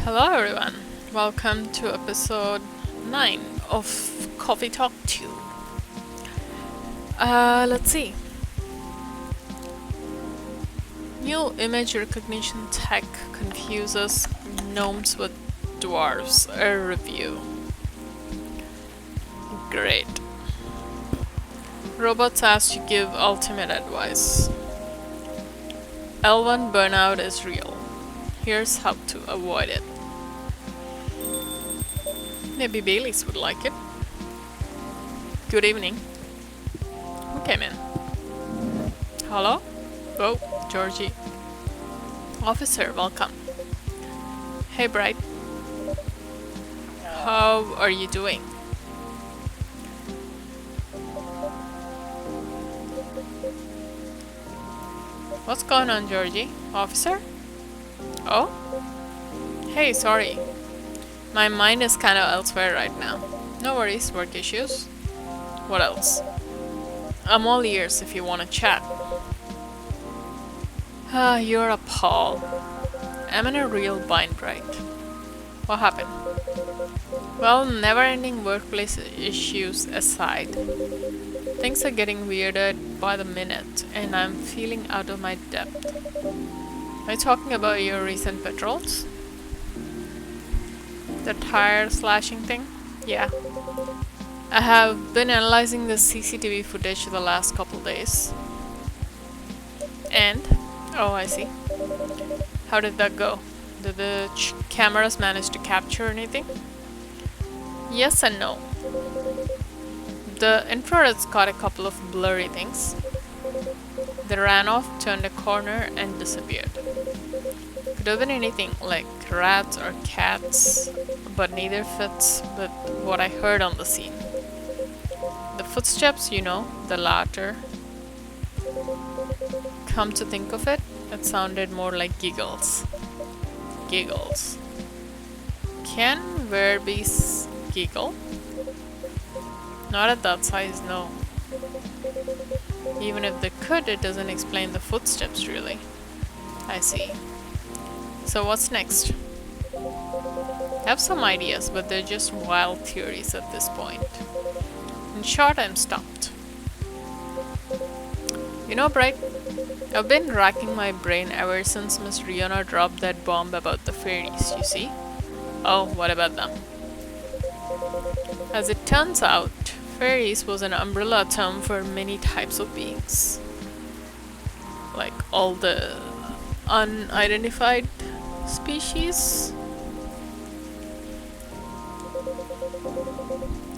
Hello everyone, welcome to episode 9 of Coffee Talk 2. Let's see. New image recognition tech confuses gnomes with dwarves. A review. Great. Robots asked to give ultimate advice. L1 burnout is real. Here's how to avoid it. Maybe Baileys would like it. Good evening. Who came in? Hello? Oh, Georgie. Officer, welcome. Hey, Bright. How are you doing? What's going on, Georgie? Officer? Oh? Hey, sorry. My mind is kind of elsewhere right now. No worries, work issues. What else? I'm all ears if you want to chat. You're a Paul. I'm in a real bind, Bright. What happened? Well, never-ending workplace issues aside, things are getting weirder by the minute, and I'm feeling out of my depth. Are you talking about your recent patrols? The tire slashing thing? Yeah. I have been analyzing the CCTV footage the last couple days. And? Oh, I see. How did that go? Did the cameras manage to capture anything? Yes and no. The infrared's caught a couple of blurry things. They ran off, turned a corner, and disappeared. Could have been anything like rats or cats, but neither fits with what I heard on the scene. The footsteps, the latter. Come to think of it, it sounded more like giggles. Giggles. Can werbees giggle? Not at that size, no. Even if they could, it doesn't explain the footsteps, really. I see. So what's next? I have some ideas, but they're just wild theories at this point. In short, I'm stumped. Bright, I've been racking my brain ever since Miss Rihanna dropped that bomb about the fairies, you see? Oh, what about them? As it turns out, fairies was an umbrella term for many types of beings. Like all the unidentified species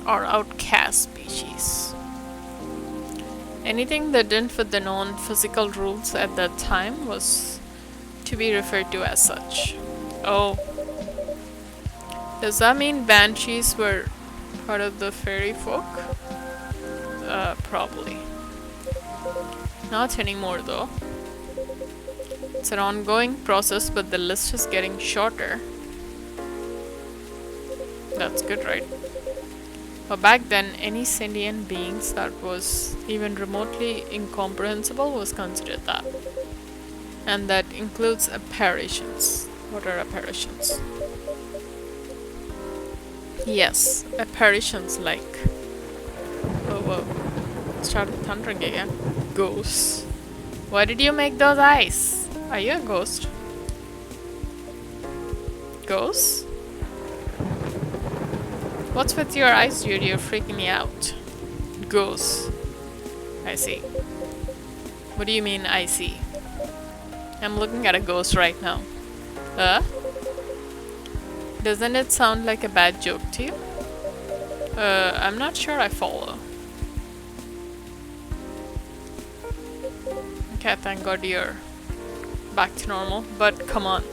or outcast species. Anything that didn't fit the known physical rules at that time was to be referred to as such. Oh. Does that mean banshees were part of the fairy folk? Probably. Not anymore though. It's an ongoing process, but the list is getting shorter. That's good, right? But back then, any sentient beings that was even remotely incomprehensible was considered that. And that includes apparitions. What are apparitions? Yes, apparitions like... Oh, whoa. It started thundering again. Ghosts. Why did you make those eyes? Are you a ghost? Ghosts? What's with your eyes, dude? You're freaking me out. Ghosts. I see. What do you mean, I see? I'm looking at a ghost right now. Doesn't it sound like a bad joke to you? I'm not sure I follow. Okay, thank God you're back to normal. But come on.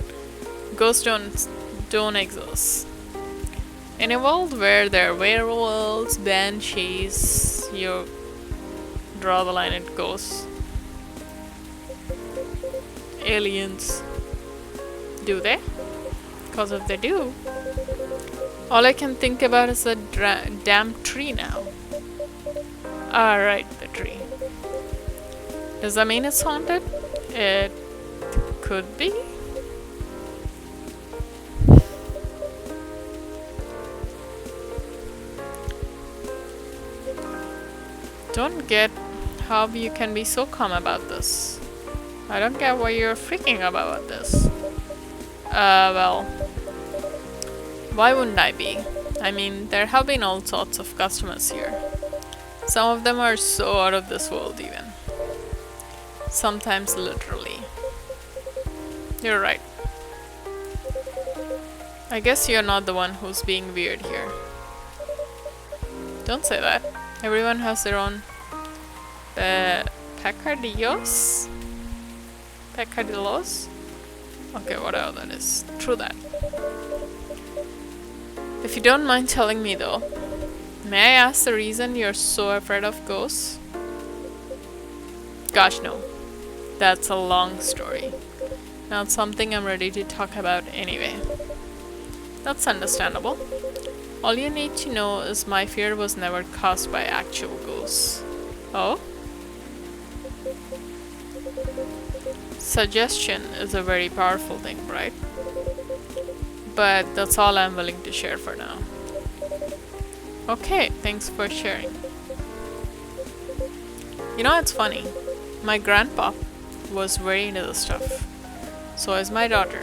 Ghosts don't exist. In a world where there are werewolves, banshees, you draw the line at ghosts. Aliens. Do they? Because if they do, all I can think about is the damn tree now. Alright, the tree. Does that mean it's haunted? It could be. don't get how you can be so calm about this. I don't get why you're freaking about this. Well, why wouldn't I be? I mean, there have been all sorts of customers here. Some of them are so out of this world even. Sometimes literally. You're right. I guess you're not the one who's being weird here. Don't say that. Everyone has their own peccadillos? Peccadillos? Okay, whatever that is. True that. If you don't mind telling me though, may I ask the reason you're so afraid of ghosts? Gosh no. That's a long story. Not something I'm ready to talk about anyway. That's understandable. All you need to know is my fear was never caused by actual ghosts. Oh? Suggestion is a very powerful thing, right? But that's all I'm willing to share for now. Okay, thanks for sharing. You know, it's funny. My grandpa was very into this stuff. So is my daughter.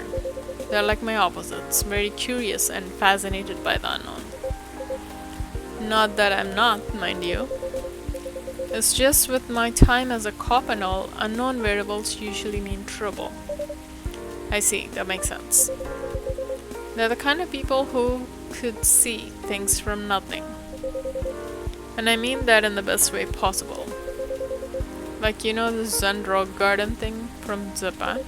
They're like my opposites, very curious and fascinated by the unknown. Not that I'm not, mind you. It's just with my time as a cop and all, unknown variables usually mean trouble. I see, that makes sense. They're the kind of people who could see things from nothing. And I mean that in the best way possible. Like, you know, the Zen rock garden thing from Japan?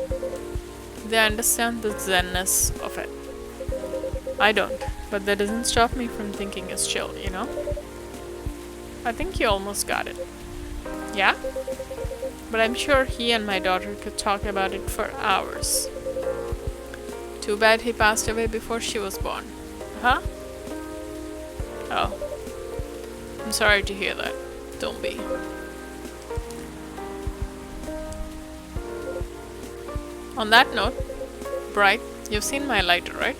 They understand the zenness of it. I don't, but that doesn't stop me from thinking it's chill, you know? I think you almost got it. Yeah? But I'm sure he and my daughter could talk about it for hours. Too bad he passed away before she was born. Huh? Oh. I'm sorry to hear that. Don't be. On that note, Bright, you've seen my lighter, right?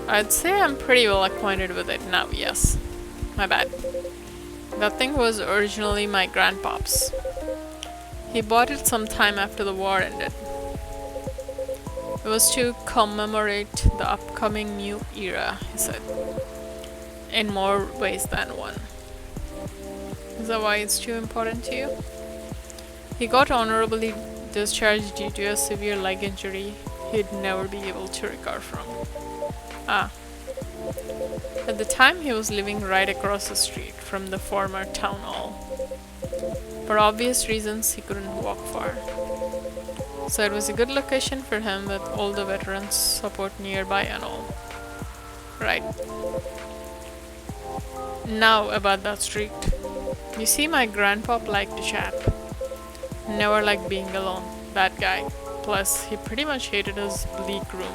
I'd say I'm pretty well acquainted with it now, yes. My bad. That thing was originally my grandpa's. He bought it some time after the war ended. It was to commemorate the upcoming new era, he said. In more ways than one. Is that why it's too important to you? He got honorably discharged due to a severe leg injury he'd never be able to recover from. Ah. At the time he was living right across the street from the former town hall. For obvious reasons he couldn't walk far. So it was a good location for him with all the veterans support nearby and all. Right. Now about that street. You see, my grandpa liked to chat. Never liked being alone, that guy. Plus, he pretty much hated his bleak room.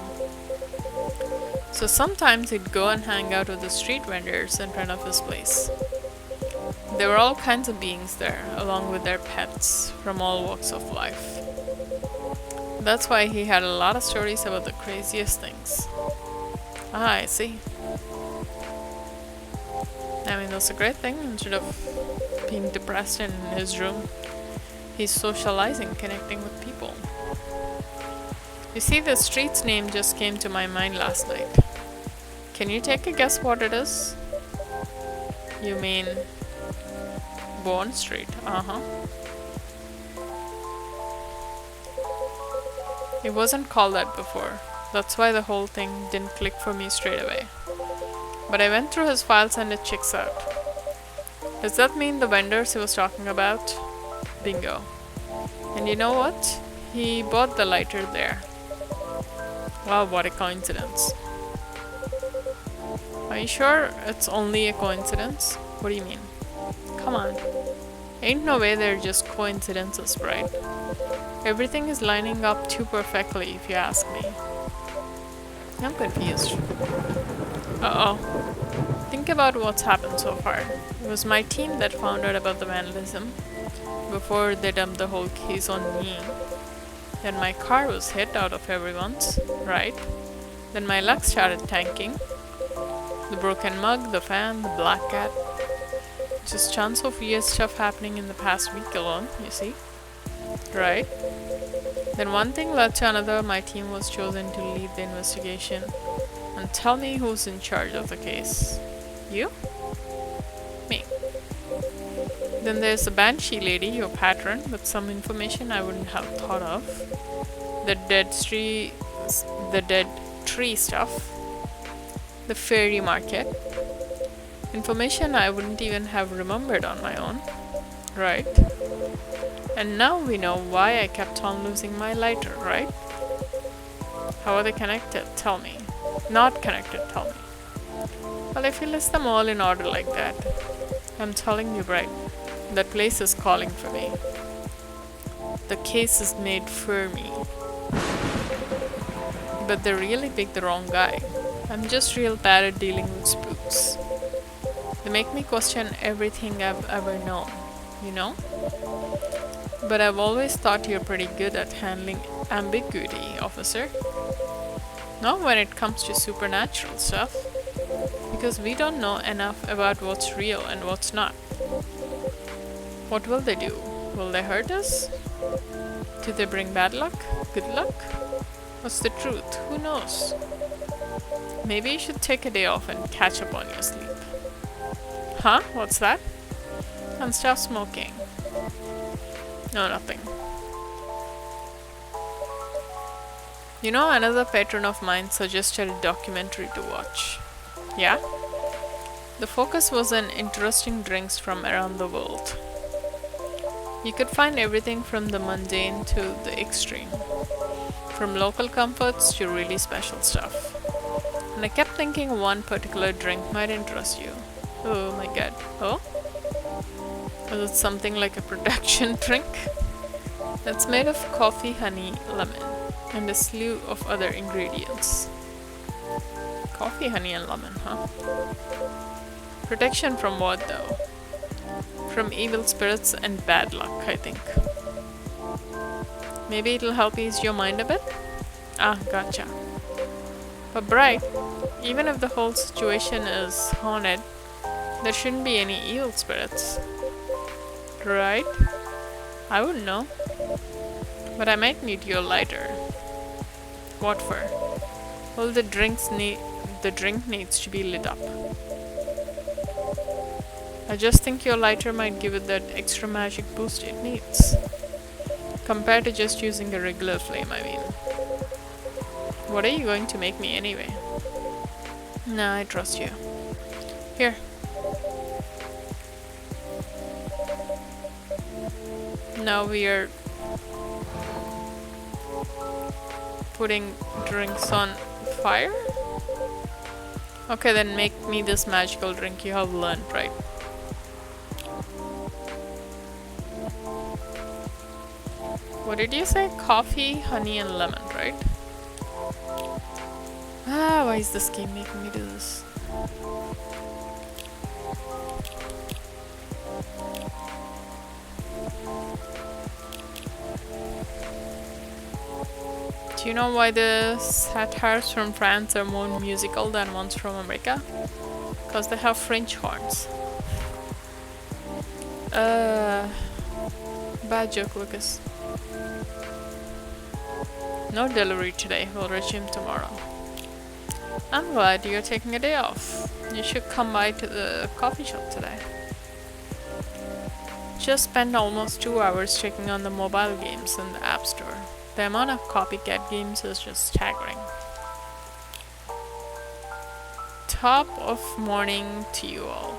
So sometimes he'd go and hang out with the street vendors in front of his place. There were all kinds of beings there, along with their pets, from all walks of life. That's why he had a lot of stories about the craziest things. Ah, I see. I mean, that's a great thing. Instead of being depressed in his room, he's socializing, connecting with people. You see, the street's name just came to my mind last night. Can you take a guess what it is? You mean Bourne Street? Uh-huh. It wasn't called that before. That's why the whole thing didn't click for me straight away. But I went through his files and it checks out. Does that mean the vendors he was talking about? Bingo. And you know what? He bought the lighter there. Wow, what a coincidence. Are you sure it's only a coincidence? What do you mean? Come on. Ain't no way they're just coincidences, right? Everything is lining up too perfectly, if you ask me. I'm confused. Uh-oh. Think about what's happened so far. It was my team that found out about the vandalism before they dumped the whole case on me. Then my car was hit out of everyone's, right? Then my luck started tanking. The broken mug, the fan, the black cat. Just tons of weird stuff happening in the past week alone, you see? Right? Then one thing led to another. My team was chosen to lead the investigation. And tell me who's in charge of the case. You? Me. Then there's the Banshee lady, your patron, with some information I wouldn't have thought of. The dead tree stuff. The fairy market. Information I wouldn't even have remembered on my own. Right? And now we know why I kept on losing my lighter, right? How are they connected? Tell me. Not connected, tell me. Well, if you list them all in order like that, I'm telling you right, that place is calling for me. The case is made for me. But they really picked the wrong guy. I'm just real bad at dealing with spooks. They make me question everything I've ever known, you know? But I've always thought you're pretty good at handling ambiguity, officer. Not when it comes to supernatural stuff. Because we don't know enough about what's real and what's not. What will they do? Will they hurt us? Do they bring bad luck? Good luck? What's the truth? Who knows? Maybe you should take a day off and catch up on your sleep. Huh? What's that? And stop smoking. No, nothing. You know, another patron of mine suggested a documentary to watch. Yeah? The focus was on interesting drinks from around the world. You could find everything from the mundane to the extreme. From local comforts to really special stuff. And I kept thinking one particular drink might interest you. Oh my god. Oh? Was it something like a protection drink? That's made of coffee, honey, lemon, and a slew of other ingredients. Coffee, honey, and lemon, huh? Protection from what though? From evil spirits and bad luck, I think. Maybe it'll help ease your mind a bit? Ah, gotcha. But Bright, even if the whole situation is haunted, there shouldn't be any evil spirits. Right? I wouldn't know. But I might need your lighter. What for? Well, the drink needs to be lit up. I just think your lighter might give it that extra magic boost it needs. Compared to just using a regular flame, I mean. What are you going to make me anyway? Nah, I trust you. Here. Now we are putting drinks on fire? Okay, then make me this magical drink you have learned, right? What did you say? Coffee, honey, and lemon, right? Ah, why is this game making me do this? Do you know why the satires from France are more musical than ones from America? Because they have French horns. Bad joke, Lucas. No delivery today. We'll resume tomorrow. I'm glad you're taking a day off. You should come by to the coffee shop today. Just spent almost 2 hours checking on the mobile games in the App Store. The amount of copycat games is just staggering. Top of morning to you all.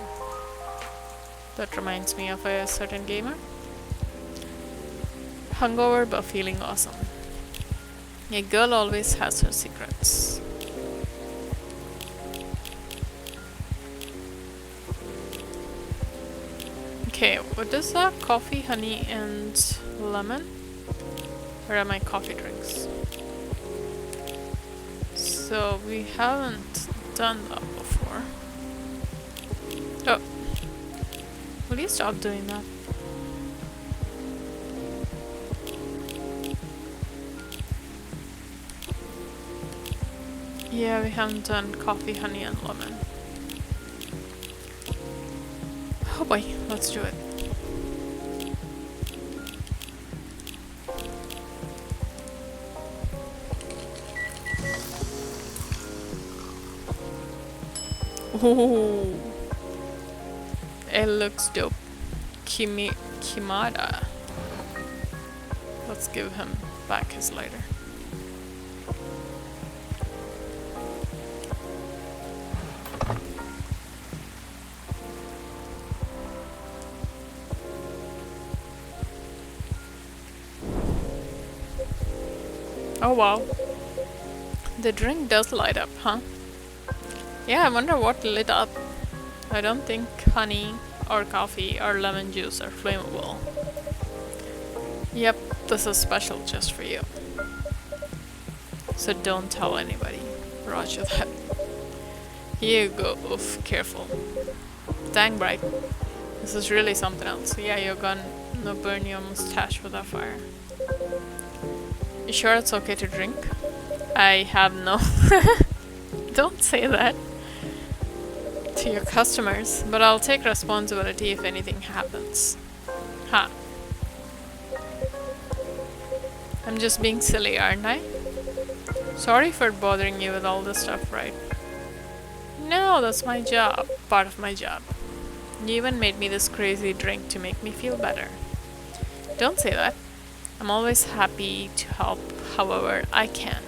That reminds me of a certain gamer. Hungover but feeling awesome. A girl always has her secrets. Okay, what is that? Coffee, honey, and lemon? Where are my coffee drinks? So we haven't done that before. Oh, will you stop doing that? Yeah, we haven't done coffee, honey, and lemon. Oh boy, let's do it. Ooh, it looks dope. Kimada. Let's give him back his lighter. Oh wow. The drink does light up, huh? Yeah, I wonder what lit up. I don't think honey or coffee or lemon juice are flammable. Yep, this is special just for you. So don't tell anybody. Roger that. Here you go. Oof, careful. Dang bright. This is really something else. Yeah, you're gonna burn your mustache with that fire. You sure it's okay to drink? I have no... Don't say that to your customers, but I'll take responsibility if anything happens. Ha. I'm just being silly, aren't I? Sorry for bothering you with all this stuff, right? No, that's my job. Part of my job. You even made me this crazy drink to make me feel better. Don't say that. I'm always happy to help however I can.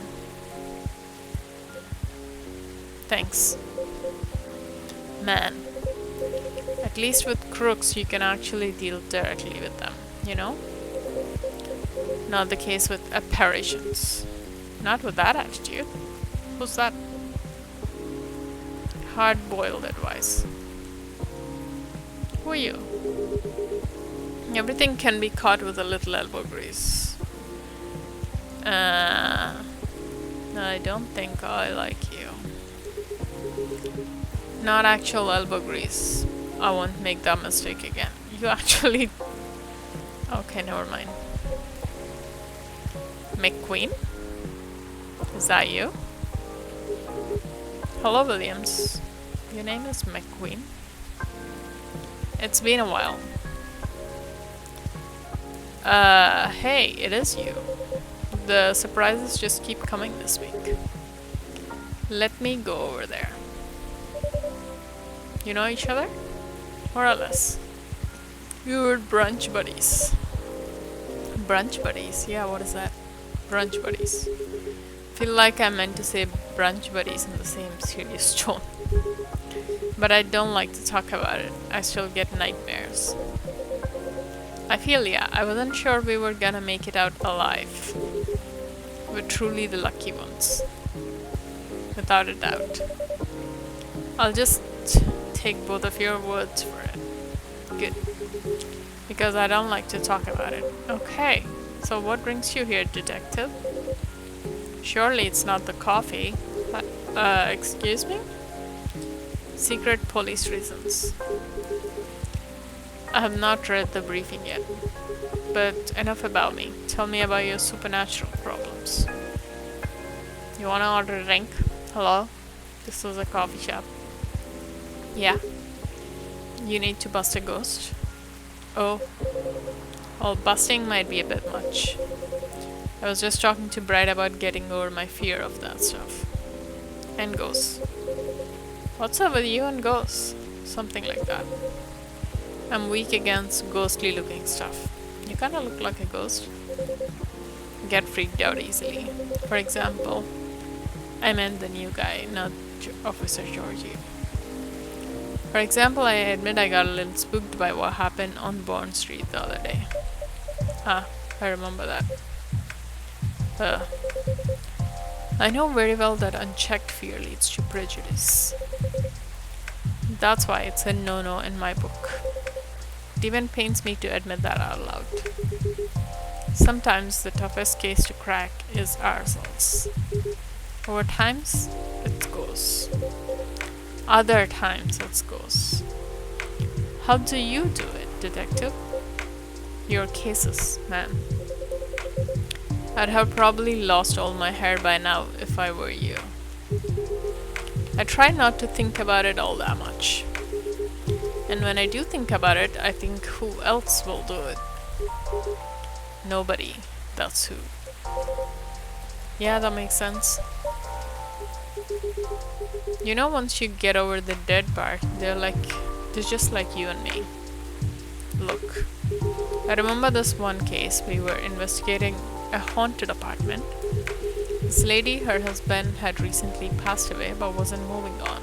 Thanks. Man. At least with crooks you can actually deal directly with them, you know? Not the case with apparitions. Not with that attitude. Who's that? Hard-boiled advice. Who are you? Everything can be caught with a little elbow grease. I don't think I like you. Not actual elbow grease. I won't make that mistake again. You actually... Okay, never mind. McQueen? Is that you? Hello, Williams. Your name is McQueen? It's been a while. Hey, it is you. The surprises just keep coming this week. Let me go over there. You know each other? More or less. You're brunch buddies. Brunch buddies? Yeah, what is that? Brunch buddies. Feel like I meant to say brunch buddies in the same serious tone. But I don't like to talk about it. I still get nightmares. I feel yeah, I wasn't sure we were gonna make it out alive. We're truly the lucky ones. Without a doubt. I'll just take both of your words for it. Good. Because I don't like to talk about it. Okay, so what brings you here, detective? Surely it's not the coffee. Excuse me? Secret police reasons. I have not read the briefing yet. But enough about me. Tell me about your supernatural problems. You wanna order a drink? Hello? This is a coffee shop. Yeah. You need to bust a ghost? Oh. Well, busting might be a bit much. I was just talking to Bride about getting over my fear of that stuff. And ghosts. What's up with you and ghosts? Something like that. I'm weak against ghostly looking stuff. You kinda look like a ghost. Get freaked out easily. For example, I meant the new guy, not Officer Georgie. For example, I admit I got a little spooked by what happened on Bond Street the other day. Ah, I remember that. I know very well that unchecked fear leads to prejudice. That's why it's a no-no in my book. It even pains me to admit that out loud. Sometimes the toughest case to crack is ourselves. Over times, it's ghosts. Other times, it's ghosts. How do you do it, detective? Your cases, man. I'd have probably lost all my hair by now if I were you. I try not to think about it all that much. And when I do think about it, I think who else will do it? Nobody. That's who. Yeah, that makes sense. You know, once you get over the dead part, they're just like you and me. Look, I remember this one case. We were investigating a haunted apartment. This lady, her husband had recently passed away but wasn't moving on.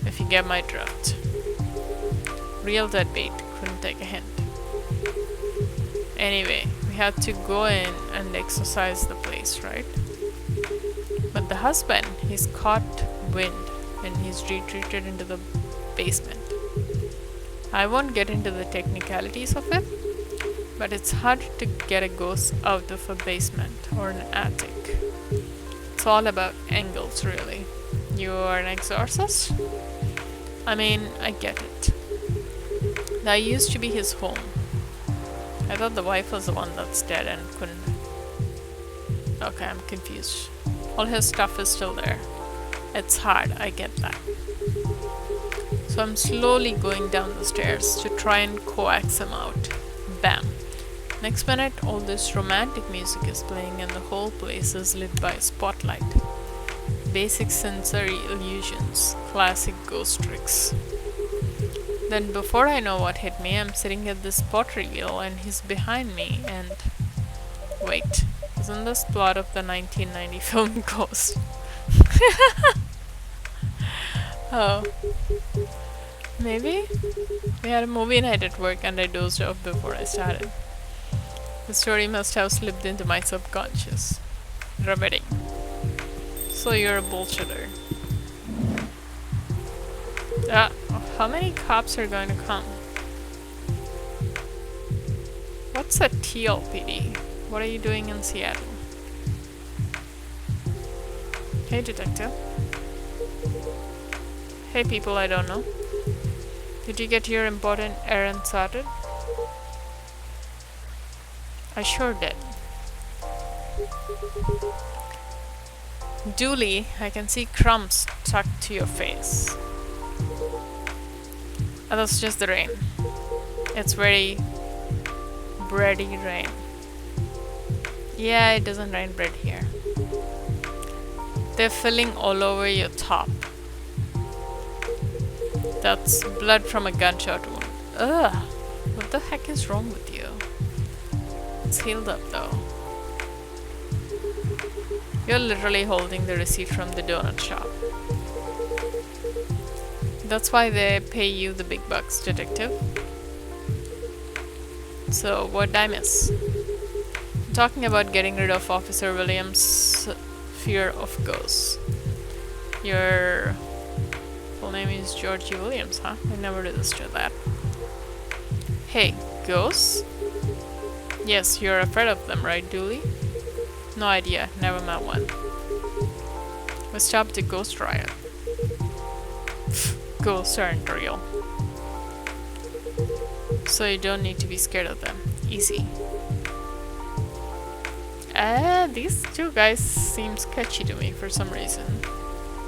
If you get my drift. Real deadbeat, couldn't take a hint. Anyway, we had to go in and exorcise the place, right? But the husband, he's caught wind and he's retreated into the basement. I won't get into the technicalities of it, but it's hard to get a ghost out of a basement or an attic. It's all about angles, really. You're an exorcist? I mean, I get it. That used to be his home. I thought the wife was the one that's dead and couldn't... Okay, I'm confused. All his stuff is still there. It's hard, I get that. So I'm slowly going down the stairs to try and coax him out. Bam. Next minute, all this romantic music is playing and the whole place is lit by a spotlight. Basic sensory illusions. Classic ghost tricks. Then before I know what hit me, I'm sitting at this pottery wheel and he's behind me and... Wait, isn't this plot of the 1990 film Ghost? Oh. Maybe? We had a movie night at work and I dozed off before I started. The story must have slipped into my subconscious. Remitting. So you're a bullshitter. How many cops are going to come? What's a TLPD? What are you doing in Seattle? Hey, detective. Hey, people I don't know. Did you get your important errand sorted? I sure did. Dooley, I can see crumbs stuck to your face. Oh, that's just the rain. It's very bready rain. Yeah, it doesn't rain bread here. They're filling all over your top. That's blood from a gunshot wound. Ugh! What the heck is wrong with you? It's healed up though. You're literally holding the receipt from the donut shop. That's why they pay you the big bucks, detective. So, what did I miss? I'm talking about getting rid of Officer Williams' fear of ghosts. Your full name is Georgie Williams, huh? I never registered that. Hey, ghosts? Yes, you're afraid of them, right, Dooley? No idea, never met one. We stopped the ghost riot. Ghosts aren't real. So you don't need to be scared of them. Easy. These two guys seem sketchy to me for some reason.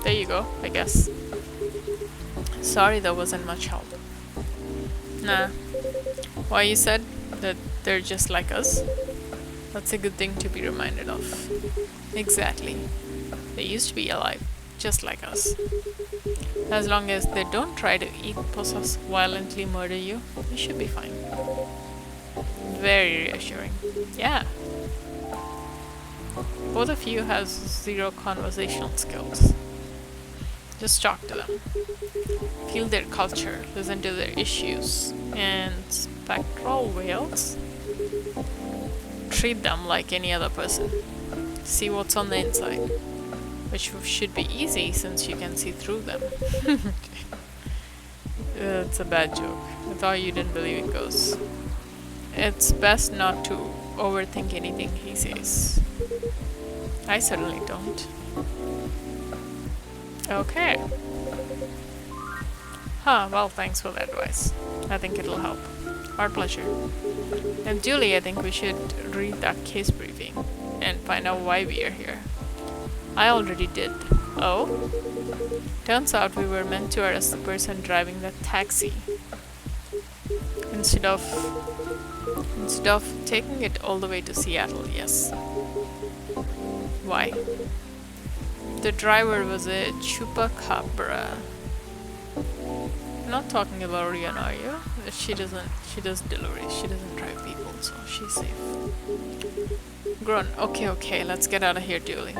There you go, I guess. Sorry that wasn't much help. Nah. Why you said that they're just like us? That's a good thing to be reminded of. Exactly. They used to be alive, just like us. As long as they don't try to eat, possess, violently murder you, you should be fine. Very reassuring. Yeah. Both of you have zero conversational skills. Just talk to them. Feel their culture, listen to their issues, and spectral whales? Treat them like any other person. See what's on the inside. Which should be easy since you can see through them. It's a bad joke. I thought you didn't believe in ghosts. It's best not to overthink anything he says. I certainly don't. Okay. Huh, well, thanks for the advice. I think it'll help. Our pleasure. And Julie, I think we should read that case briefing and find out why we are here. I already did. Oh? Turns out we were meant to arrest the person driving that taxi. Instead of taking it all the way to Seattle, yes. Why? The driver was a chupacabra. Not talking about Rian, are you? She does deliveries. She doesn't drive people, so she's safe. Grunt. Okay, let's get out of here, Dooley.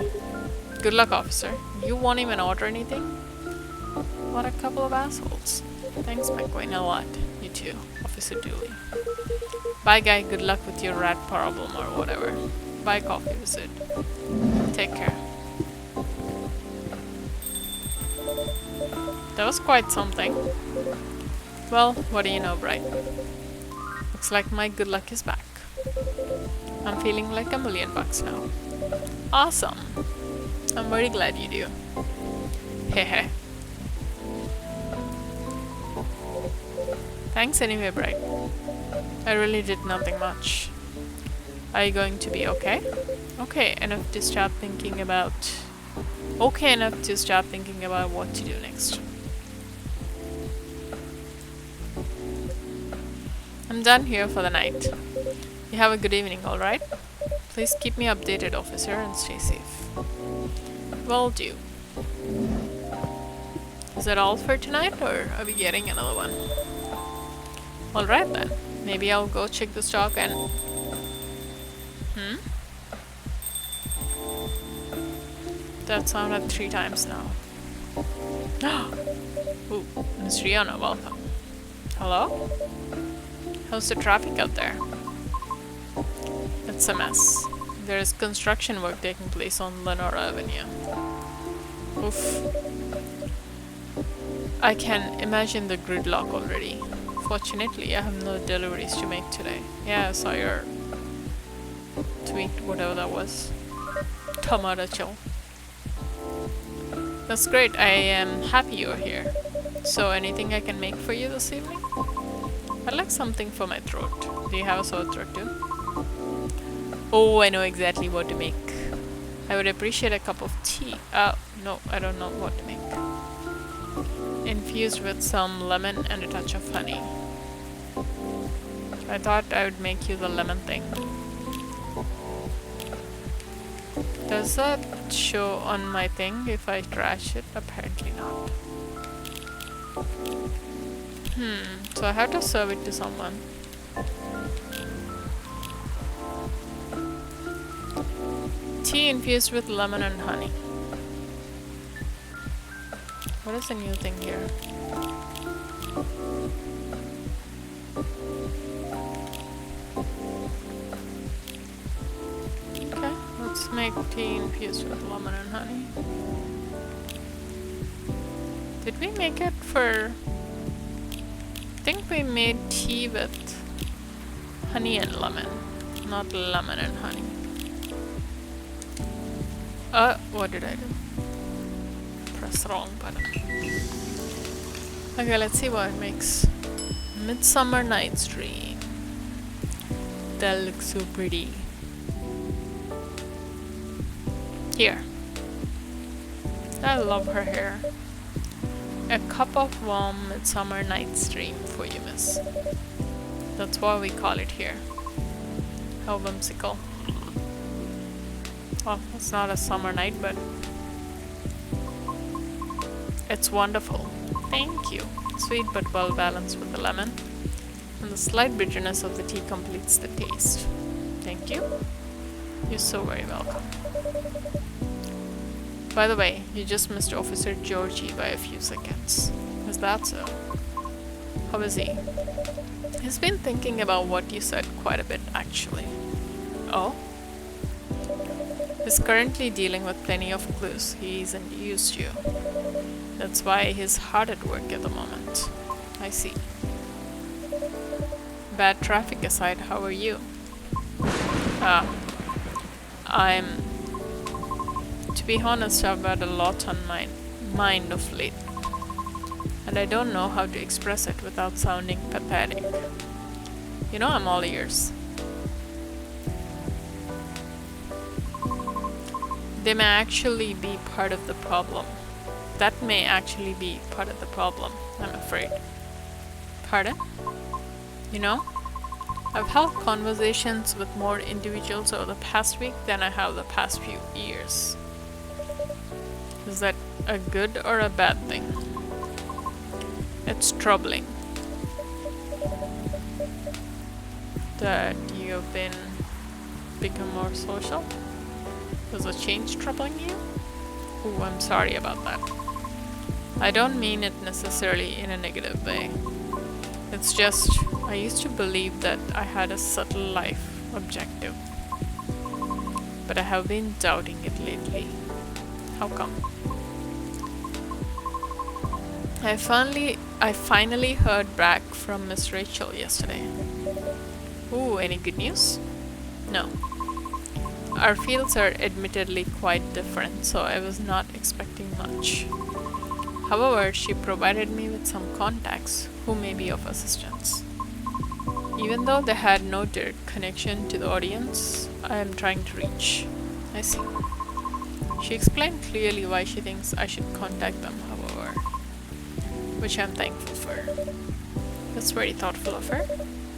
Good luck, officer. You won't even order anything? What a couple of assholes. Thanks, McQueen, a lot. You too, Officer Dooley. Bye, guy. Good luck with your rat problem or whatever. Bye, coffee visit. Take care. That was quite something. Well, what do you know, Bright? Looks like my good luck is back. I'm feeling like $1,000,000 now. Awesome. I'm very glad you do. Hehe. Thanks anyway, Bright. I really did nothing much. Are you going to be okay? Okay enough to start thinking about what to do next. I'm done here for the night. You have a good evening, alright? Please keep me updated, officer, and stay safe. Will do. Is that all for tonight, or are we getting another one? Alright then. Maybe I'll go check the stock and... That sounded 3 times now. Ooh, Miss Rihanna, welcome. Hello? How's the traffic out there? It's a mess. There is construction work taking place on Lenora Avenue. Oof. I can imagine the gridlock already. Fortunately, I have no deliveries to make today. Yeah, I saw your tweet, whatever that was. Tomato chill. That's great. I am happy you're here. So, anything I can make for you this evening? I'd like something for my throat. Do you have a sore throat too? Oh, I know exactly what to make. I would appreciate a cup of tea. No, I don't know what to make. Infused with some lemon and a touch of honey. I thought I would make you the lemon thing. Does that show on my thing if I trash it? Apparently not. So I have to serve it to someone. Tea infused with lemon and honey. What is the new thing here? Okay, let's make tea infused with lemon and honey. Did we make it for... I think we made tea with honey and lemon, not lemon and honey. What did I do? Press the wrong button. Okay, let's see what it makes. Midsummer Night's Dream. That looks so pretty. Here. I love her hair. A cup of warm Midsummer Night's Dream for you, miss. That's why we call it here. How whimsical. Well, it's not a summer night, but it's wonderful. Thank you. Sweet but well balanced with the lemon. And the slight bitterness of the tea completes the taste. Thank you. You're so very welcome. By the way, you just missed Officer Georgie by a few seconds. Is that so? How is he? He's been thinking about what you said quite a bit, actually. Oh? He's currently dealing with plenty of clues he isn't used to. That's why he's hard at work at the moment. I see. Bad traffic aside, how are you? To be honest, I've had a lot on my mind of late. And I don't know how to express it without sounding pathetic. You know, I'm all ears. They may actually be part of the problem. That may actually be part of the problem, I'm afraid. Pardon? You know, I've held conversations with more individuals over the past week than I have the past few years. Is that a good or a bad thing? It's troubling that you've become more social. Is a change troubling you? Oh, I'm sorry about that. I don't mean it necessarily in a negative way. It's just, I used to believe that I had a subtle life objective. But I have been doubting it lately. How come? I finally heard back from Miss Rachel yesterday. Ooh, any good news? No. Our fields are admittedly quite different, so I was not expecting much. However, she provided me with some contacts who may be of assistance. Even though they had no direct connection to the audience I am trying to reach. I see. She explained clearly why she thinks I should contact them, however, which I'm thankful for. That's very thoughtful of her.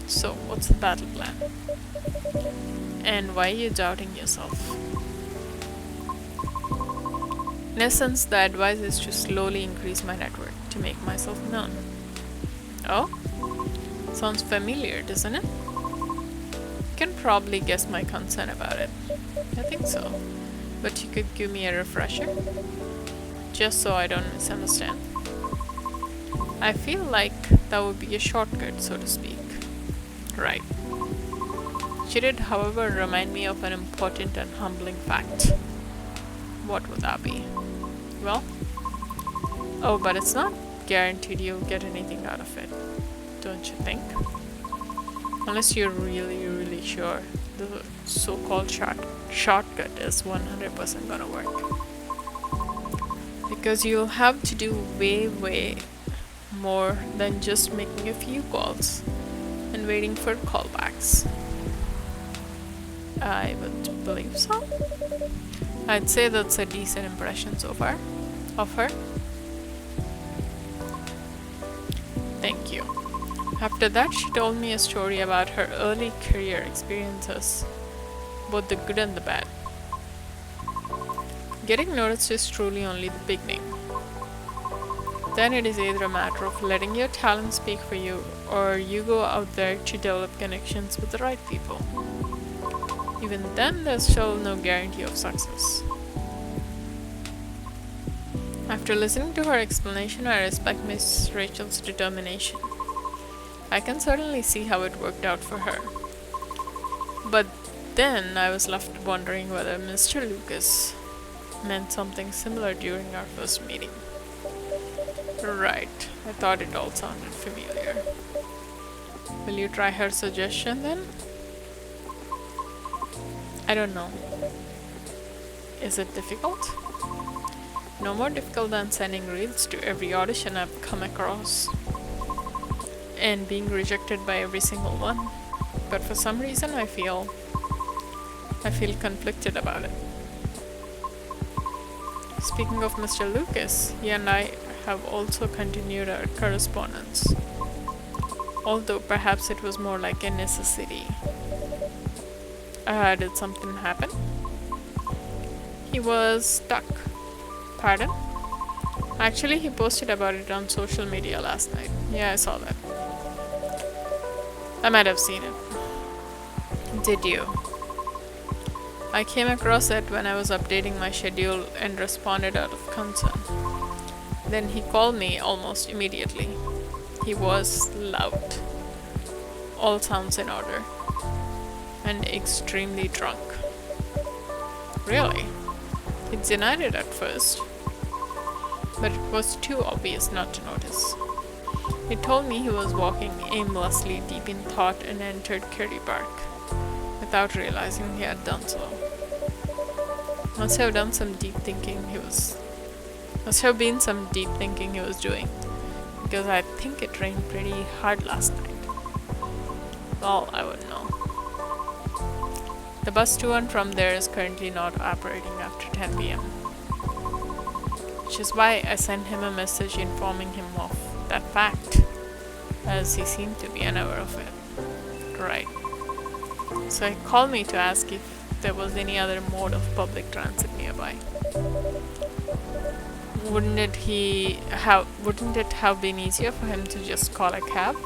So, what's the battle plan? And why are you doubting yourself? In essence, the advice is to slowly increase my network to make myself known. Oh? Sounds familiar, doesn't it? You can probably guess my concern about it. I think so. But you could give me a refresher? Just so I don't misunderstand. I feel like that would be a shortcut, so to speak. Right. She did, however, remind me of an important and humbling fact. What would that be? Well? Oh, but it's not guaranteed you'll get anything out of it, don't you think? Unless you're really, really sure the so-called shortcut is 100% gonna work. Because you'll have to do way more than just making a few calls and waiting for callbacks. I would believe so. I'd say that's a decent impression so far of her. Thank you. After that, she told me a story about her early career experiences, both the good and the bad. Getting noticed is truly only the beginning. Then it is either a matter of letting your talent speak for you, or you go out there to develop connections with the right people. Even then, there's still no guarantee of success. After listening to her explanation, I respect Miss Rachel's determination. I can certainly see how it worked out for her. But then I was left wondering whether Mr. Lucas meant something similar during our first meeting. Right, I thought it all sounded familiar. Will you try her suggestion then? I don't know. Is it difficult? No more difficult than sending reels to every audition I've come across and being rejected by every single one. But for some reason I feel conflicted about it. Speaking of Mr. Lucas, he and I have also continued our correspondence, although perhaps it was more like a necessity. Did something happen? He was stuck. Pardon? Actually, he posted about it on social media last night. Yeah, I saw that. I might have seen it. Did you? I came across it when I was updating my schedule and responded out of concern. Then he called me almost immediately. He was loud. All sounds in order. And extremely drunk. Really? He denied it at first, but it was too obvious not to notice. He told me he was walking aimlessly deep in thought and entered Kerry Park without realizing he had done so. Must have been some deep thinking he was doing, because I think it rained pretty hard last night. Well, I wouldn't know. The bus to and from there is currently not operating after 10 p.m. Which is why I sent him a message informing him of that fact, as he seemed to be unaware of it. Right. So he called me to ask if there was any other mode of public transit nearby. Wouldn't it have been easier for him to just call a cab?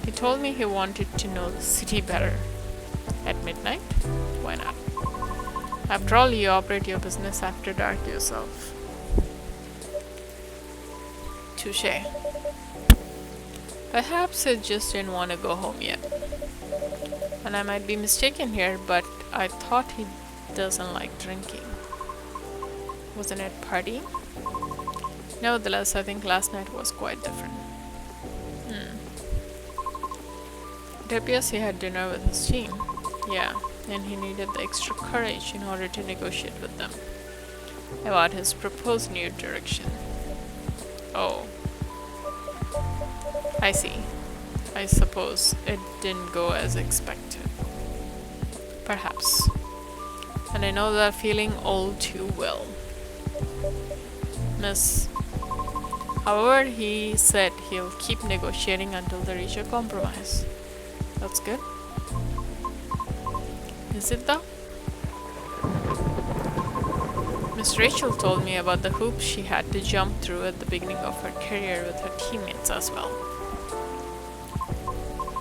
He told me he wanted to know the city better. At midnight? Why not? After all, you operate your business after dark yourself. Touché. Perhaps he just didn't want to go home yet. And I might be mistaken here, but I thought he doesn't like drinking. Wasn't it partying? Nevertheless, I think last night was quite different. It appears he had dinner with his team. Yeah, and he needed the extra courage in order to negotiate with them about his proposed new direction. Oh. I see. I suppose it didn't go as expected. Perhaps. And I know that feeling all too well. Miss. However, he said he'll keep negotiating until they reach a compromise. That's good. Is it though? Miss Rachel told me about the hoops she had to jump through at the beginning of her career with her teammates as well.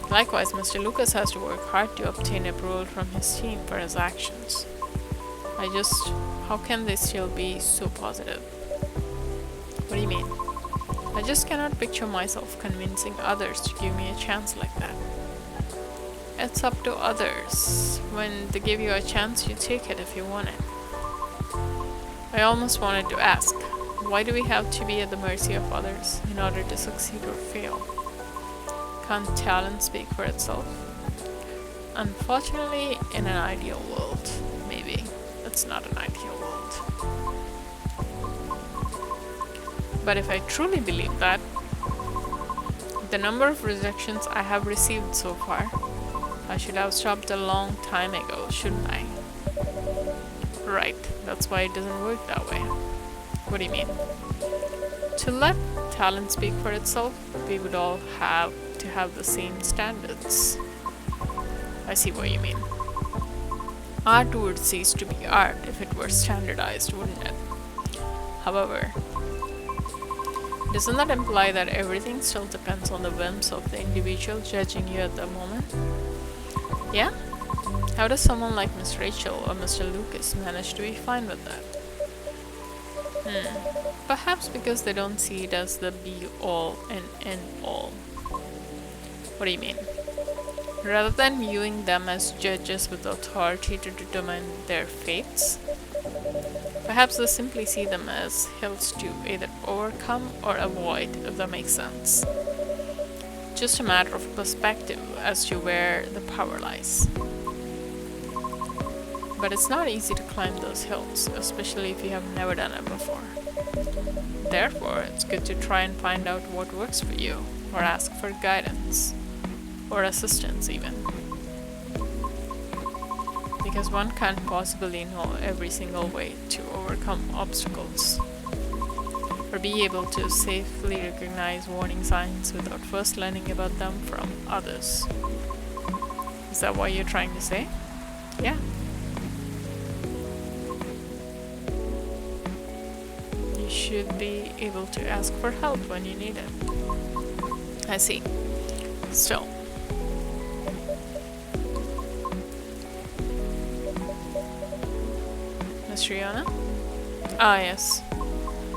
Likewise, Mr. Lucas has to work hard to obtain approval from his team for his actions. How can they still be so positive? What do you mean? I just cannot picture myself convincing others to give me a chance like that. It's up to others. When they give you a chance, you take it if you want it. I almost wanted to ask, why do we have to be at the mercy of others in order to succeed or fail? Can't talent speak for itself? Unfortunately, in an ideal world, maybe. It's not an ideal world. But if I truly believe that, the number of rejections I have received so far, I should have stopped a long time ago, shouldn't I? Right, that's why it doesn't work that way. What do you mean? To let talent speak for itself, we would all have to have the same standards. I see what you mean. Art would cease to be art if it were standardized, wouldn't it? However, doesn't that imply that everything still depends on the whims of the individual judging you at the moment? Yeah? How does someone like Miss Rachel or Mr. Lucas manage to be fine with that? Perhaps because they don't see it as the be-all and end-all. What do you mean? Rather than viewing them as judges with authority to determine their fates, perhaps they simply see them as hills to either overcome or avoid, if that makes sense. Just a matter of perspective as to where the power lies. But it's not easy to climb those hills, especially if you have never done it before. Therefore, it's good to try and find out what works for you, or ask for guidance, or assistance even. Because one can't possibly know every single way to overcome obstacles, or be able to safely recognize warning signs without first learning about them from others. Is that what you're trying to say? Yeah. You should be able to ask for help when you need it. I see. Still. Miss Rihanna? Ah, yes.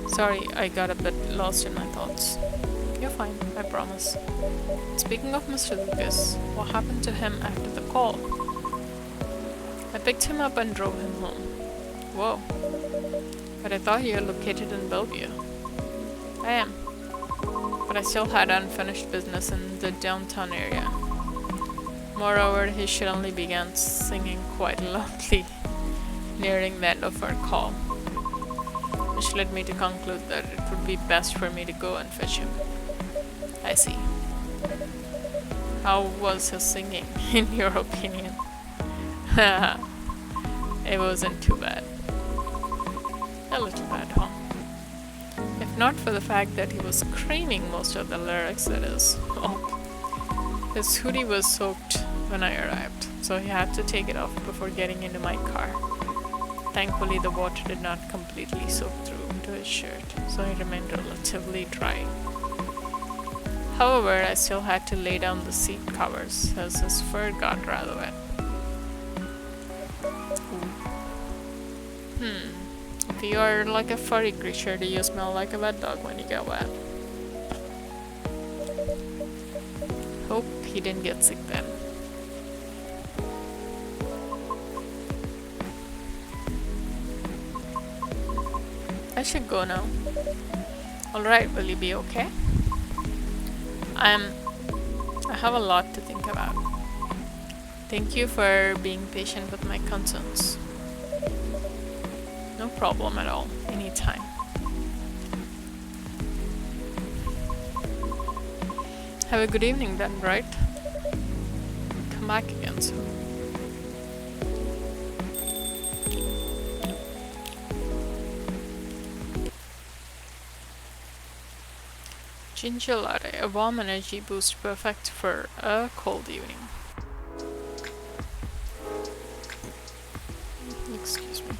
Sorry, I got a bit lost in my thoughts. You're fine, I promise. Speaking of Mr. Lucas, what happened to him after the call? I picked him up and drove him home. Whoa. But I thought you were located in Bellevue. I am. But I still had unfinished business in the downtown area. Moreover, he suddenly began singing quite loudly, nearing the end of our call, which led me to conclude that it would be best for me to go and fetch him. I see. How was his singing, in your opinion? It wasn't too bad. A little bad, huh? If not for the fact that he was screaming most of the lyrics, that is. Oh. His hoodie was soaked when I arrived, so he had to take it off before getting into my car. Thankfully, the water did not completely soak through into his shirt, so he remained relatively dry. However, I still had to lay down the seat covers as his fur got rather wet. If you are like a furry creature, do you smell like a wet dog when you get wet? Hope he didn't get sick then. I should go now. Alright, will you be okay? I have a lot to think about. Thank you for being patient with my concerns. No problem at all. Anytime. Have a good evening then, right? Come back again soon. Ginger latte, a warm energy boost perfect for a cold evening. Excuse me.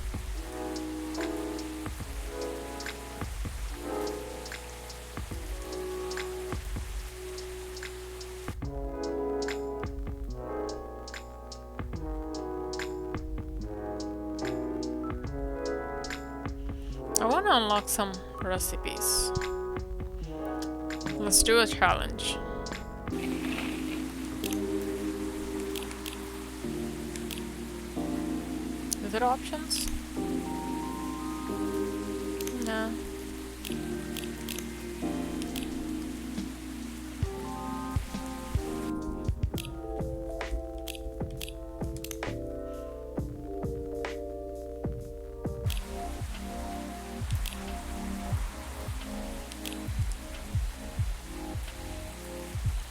I want to unlock some recipes. Let's do a challenge. Is it options? No.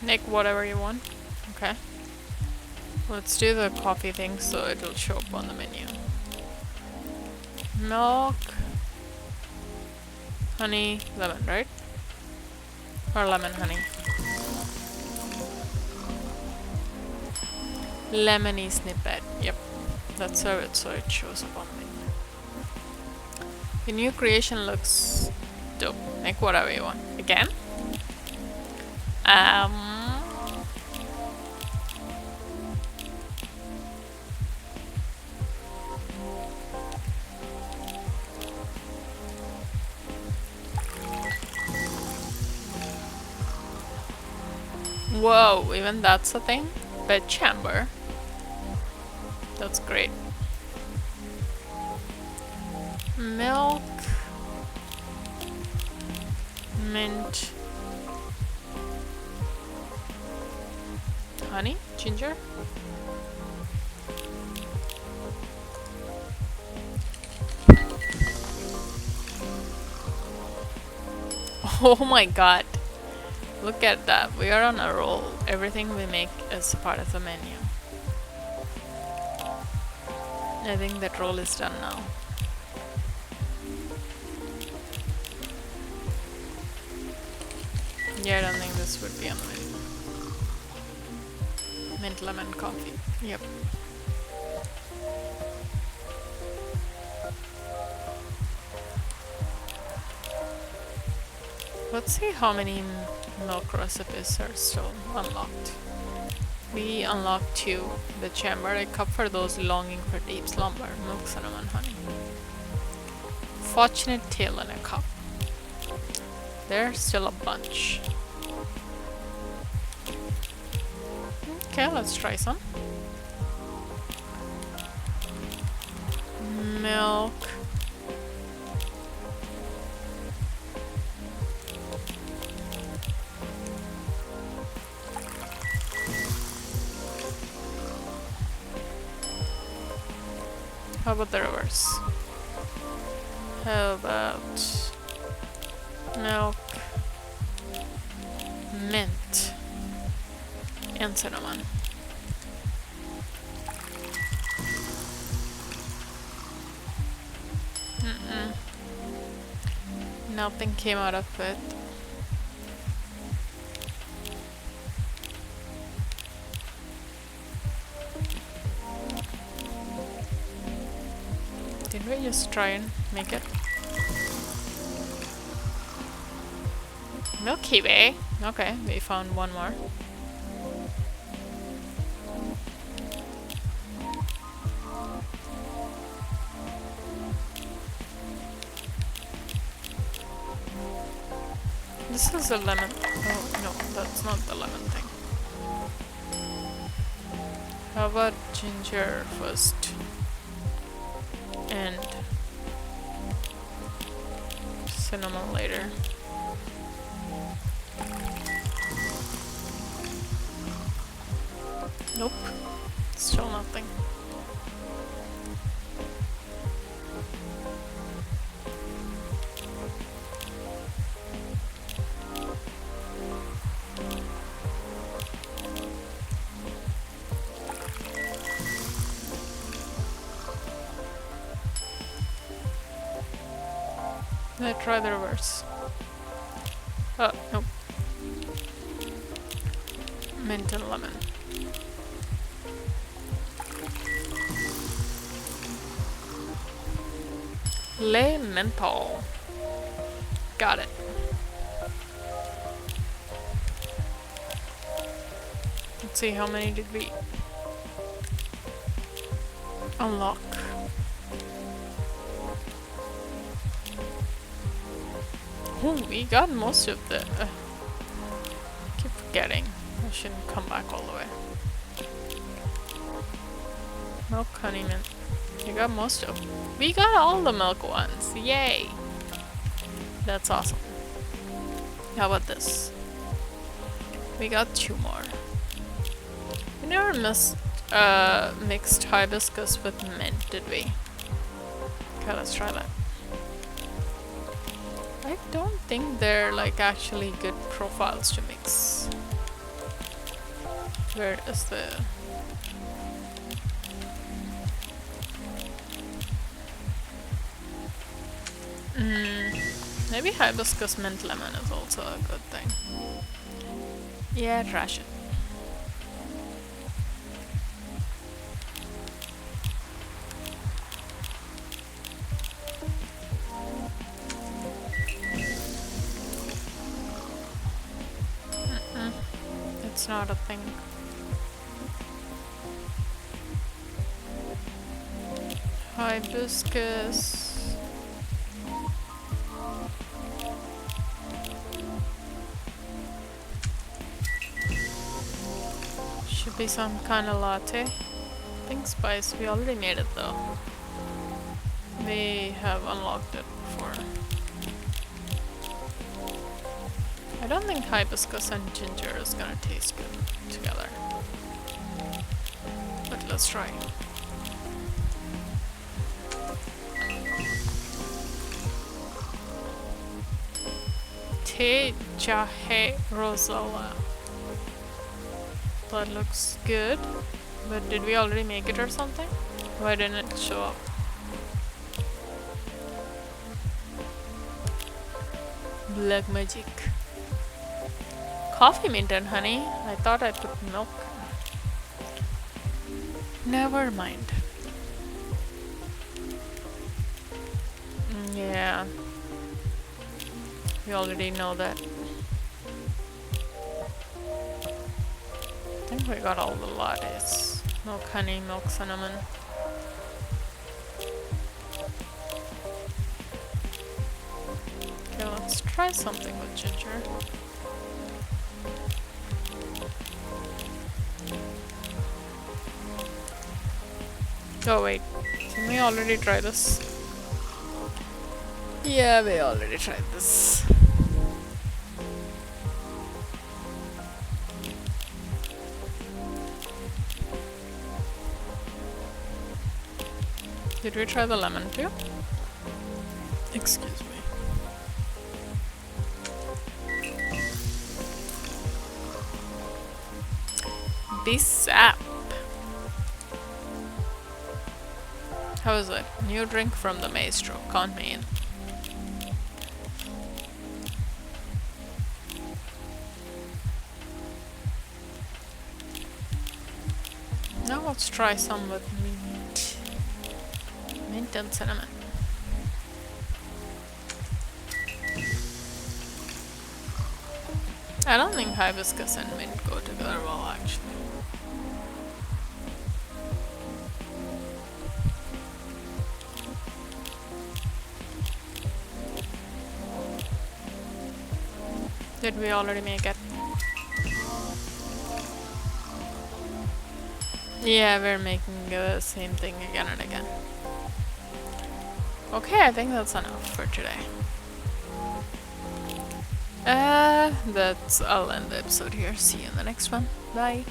Nick, whatever you want. Okay. Let's do the coffee thing so it'll show up on the menu. Milk, honey, lemon, right? Or lemon honey. Lemony snippet. Yep. Let's serve it so it shows up on the menu. The new creation looks dope. Make whatever you want. Again? Whoa, even that's a thing? Bed chamber. That's great. Milk. Mint. Honey? Ginger? Oh my god. Look at that. We are on a roll. Everything we make is part of the menu. I think that roll is done now. Yeah, I don't think this would be on the menu. Mint lemon coffee. Yep. Let's see how many milk recipes are still unlocked. We unlocked 2. The chamber, a cup for those longing for deep slumber, milk, cinnamon, honey. Fortunate tale in a cup. There's still a bunch. Okay, let's try some. Milk. How about the reverse? How about milk, mint, and cinnamon? Nothing came out of it. Did we just try and make it? Milky Way? Okay, we found one more. This is a lemon. Oh, no, that's not the lemon thing. How about ginger first? And cinnamon later. Nope. Still nothing. Let's try the reverse. Oh, nope. Mint and lemon. Le menthol. Got it. Let's see, how many did we unlock? Ooh, we got most of the... keep forgetting. I shouldn't come back all the way. Milk, honey, mint. We got most of... We got all the milk ones. Yay! That's awesome. How about this? We got 2 more. We never mixed hibiscus with mint, did we? Okay, let's try that. I don't think they're like actually good profiles to mix. Where is the... maybe hibiscus mint lemon is also a good thing. Yeah, trash it. It's not a thing. Hibiscus. Should be some kind of latte. Pink spice, we already made it though. We have unlocked it before. I don't think hibiscus and ginger is gonna taste good together. But let's try. Te Jahe Rosella. That looks good. But did we already make it or something? Why didn't it show up? Black magic. Coffee mint and honey. I thought I put milk. Never mind. Yeah. We already know that. I think we got all the lattes. Milk, honey, milk, cinnamon. Okay, let's try something with ginger. Oh wait, can we already try this? Yeah, we already tried this. Did we try the lemon too? Excuse me. Bissap. How is it? New drink from the maestro. Count me in. Now let's try some with mint. Mint and cinnamon. I don't think hibiscus and mint go together well, actually. Did we already make it? Yeah, we're making the same thing again and again. Okay, I think that's enough for today. I'll end the episode here. See you in the next one. Bye.